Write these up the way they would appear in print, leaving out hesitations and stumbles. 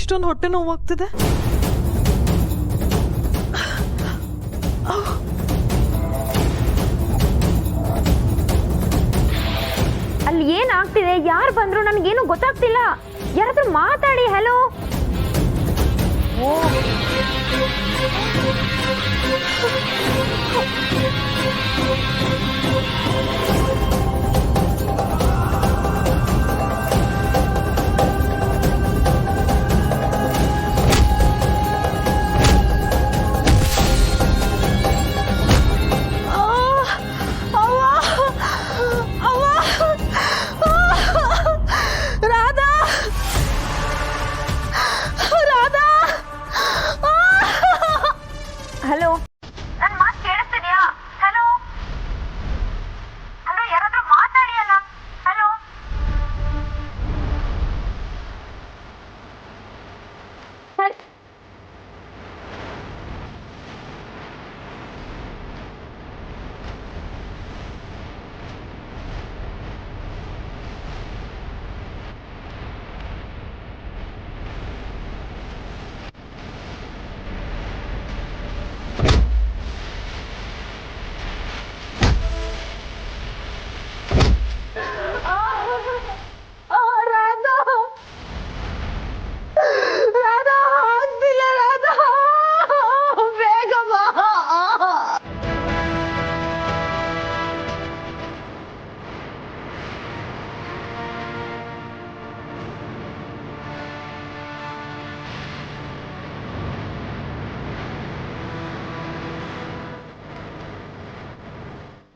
ಇಷ್ಟೊಂದು ಹೊಟ್ಟೆ ನೋವಾಗ್ತಿದೆ? ಅಲ್ಲಿ ಏನಾಗ್ತಿದೆ, ಯಾರು ಬಂದ್ರು ನನಗೇನು ಗೊತ್ತಾಗ್ತಿಲ್ಲ. ಯಾರಾದ್ರೂ ಮಾತಾಡಿ. ಹಲೋ. ಹಲೋ, ನನ್ನ ಮಾತು ಕೇಳಿಸ್ತಿದ್ಯಾ? ಹಲೋ ಹಲೋ, ಯಾರಾದ್ರೂ ಮಾತಾಡಿ ಅಲ್ಲ. ಹಲೋ.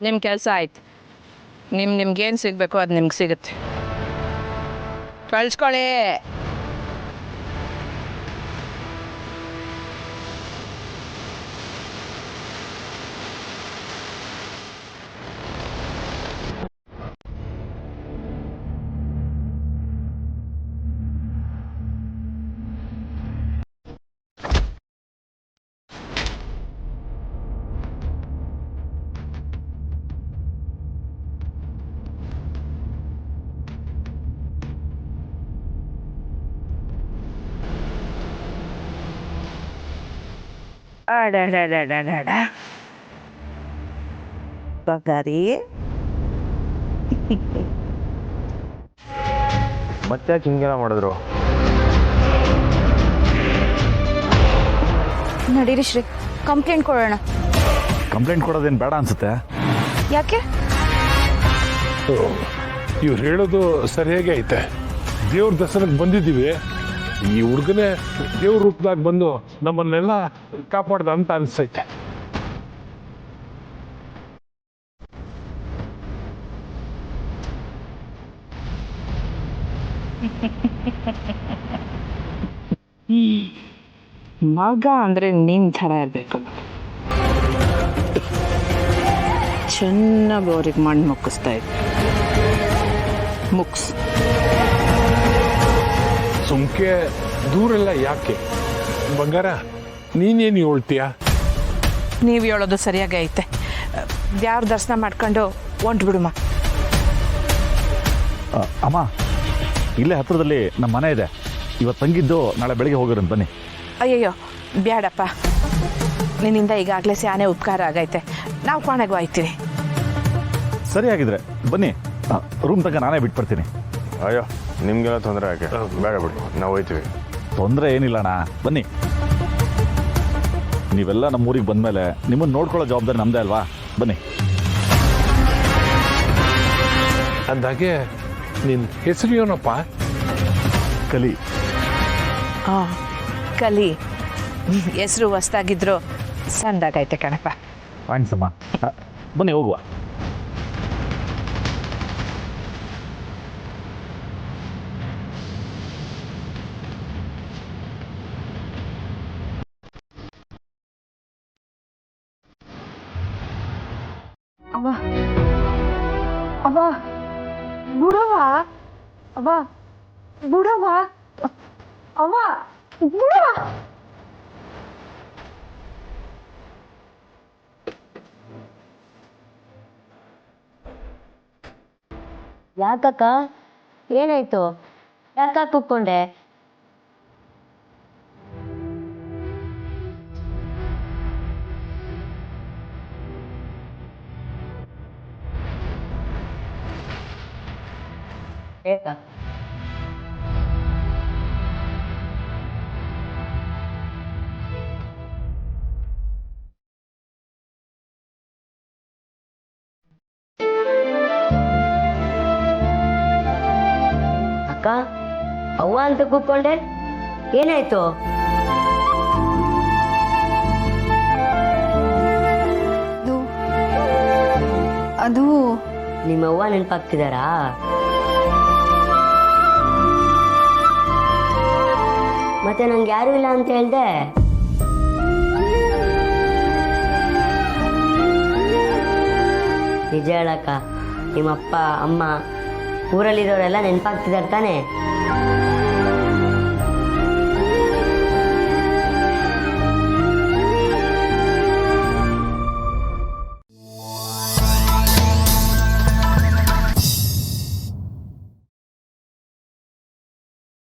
ನಿಮ್ಮ ಕೆಲಸ ಆಯ್ತು. ನಿಮ್ಗೇನು ಸಿಗಬೇಕು ಅದು ನಿಮ್ಗೆ ಸಿಗುತ್ತೆ. ಕಳ್ಸ್ಕೊಳ್ಳಿ. ಅಡಡಡಡಡ ಬಗಾರಿ. ಮತ್ತೆ ಹಿಂಗೆಲ್ಲ ಮಾಡಿದ್ರು? ನಡೀರಿ ಶ್ರೀ, ಕಂಪ್ಲೇಂಟ್ ಕೊಡೋಣ. ಕಂಪ್ಲೇಂಟ್ ಕೊಡೋದೇನು ಬೇಡ ಅನ್ಸುತ್ತೆ. ಯಾಕೆ? ಇವ್ರು ಹೇಳೋದು ಸರಿಯಾಗಿ ಐತೆ. ದೇವ್ರ ದರ್ಶನಕ್ಕೆ ಬಂದಿದ್ದೀವಿ, ಈ ಹುಡುಗನೇ ದೇವ್ರ ರೂಪದಾಗ ಬಂದು ನಮ್ಮನ್ನೆಲ್ಲ ಕಾಪಾಡ್ದ ಅಂತ ಅನಿಸ್ತೈತೆ. ಮಗ ಅಂದರೆ ನಿನ್ನ ಥರ ಇರಬೇಕು. ಚೆನ್ನಾಗಿ ಅವ್ರಿಗೆ ಮಣ್ಣು ಮುಕ್ಕಿಸ್ತಾ ಇದ್ದೆ. ಮುಕ್ಸ್ ಸುಮ್ಕೆ ದೂರೆಲ್ಲ ಯಾಕೆ? ಬಂಗಾರ, ನೀನೇನು ಹೇಳ್ತೀಯ? ನೀವು ಹೇಳೋದು ಸರಿಯಾಗಿ ಐತೆ. ದೇವ್ರ ದರ್ಶನ ಮಾಡ್ಕೊಂಡು ಹೊಂಟು ಬಿಡುಮ್ಮ. ಅಮ್ಮ, ಇಲ್ಲೇ ಹತ್ರದಲ್ಲಿ ನಮ್ಮ ಮನೆ ಇದೆ. ಇವತ್ತು ತಂಗಿದ್ದು ನಾಳೆ ಬೆಳಿಗ್ಗೆ ಹೋಗೋರಂತ ಬನ್ನಿ. ಅಯ್ಯಯ್ಯೋ ಬ್ಯಾಡಪ್ಪ, ನಿನ್ನಿಂದ ಈಗಾಗಲೇ ಸ್ಯಾನೆ ಉಪಕಾರ ಆಗೈತೆ. ನಾವು ಕೋಣೆಗೂ ಆಯ್ತೀವಿ. ಸರಿ ಆಗಿದ್ರೆ ಬನ್ನಿ, ರೂಮ್ ತನಕ ನಾನೇ ಬಿಟ್ಬಿಡ್ತೀನಿ. ಅಯ್ಯೋ, ನಿಮಗೆಲ್ಲ ತೊಂದರೆ ಯಾಕೆ? ಬೇಡ ಬಿಡಿ, ನಾವು ಹೋಯ್ತೀವಿ. ತೊಂದರೆ ಏನಿಲ್ಲ ಅಣ್ಣ, ಬನ್ನಿ. ನೀವೆಲ್ಲ ನಮ್ಮ ಊರಿಗೆ ಬಂದಮೇಲೆ ನಿಮ್ಮನ್ನು ನೋಡ್ಕೊಳ್ಳೋ ಜವಾಬ್ದಾರಿ ನಮ್ಮದೇ ಅಲ್ವಾ? ಬನ್ನಿ. ಅಂದಾಗೆ ನಿನ್ನ ಹೆಸರು ಏನಪ್ಪ? ಕಲಿ. ಹಾಂ, ಕಲಿ. ಹೆಸರು ಹೊಸ್ದಾಗಿದ್ರು ಸಂದಾಗೈತೆ ಕಣಪ್ಪ. ಥ್ಯಾಂಕ್ಸ್ ಅಮ್ಮ. ಬನ್ನಿ ಹೋಗುವ. ಅವ್ವ ಅವ್ವ, ಬುಡವ್ವ, ಅವ್ವ ಬುಡವ್ವ, ಅವ್ವ ಬುಡವ್ವ. ಯಾಕಕ್ಕ, ಏನಾಯ್ತು? ಯಾಕ ಕೂತ್ಕೊಂಡೆ? ಬೇಕಾ? ಅಕ್ಕ, ಅವ್ವ ಅಂತ ಕೂತ್ಕೊಂಡೆ, ಏನಾಯ್ತು? ಅದು ನಿಮ್ಮ ಅವ್ವ ನೆನಪಾಗ್ತಿದಾರಾ? ಮತ್ತೆ ನಂಗೆ ಯಾರು ಇಲ್ಲ ಅಂತ ಹೇಳ್ದೆ. ನಿಜ ಹೇಳಕ್ಕ, ನಿಮ್ಮಪ್ಪ ಅಮ್ಮ ಊರಲ್ಲಿರೋರೆಲ್ಲ ನೆನಪಾಗ್ತಿದಾರೆ ತಾನೆ?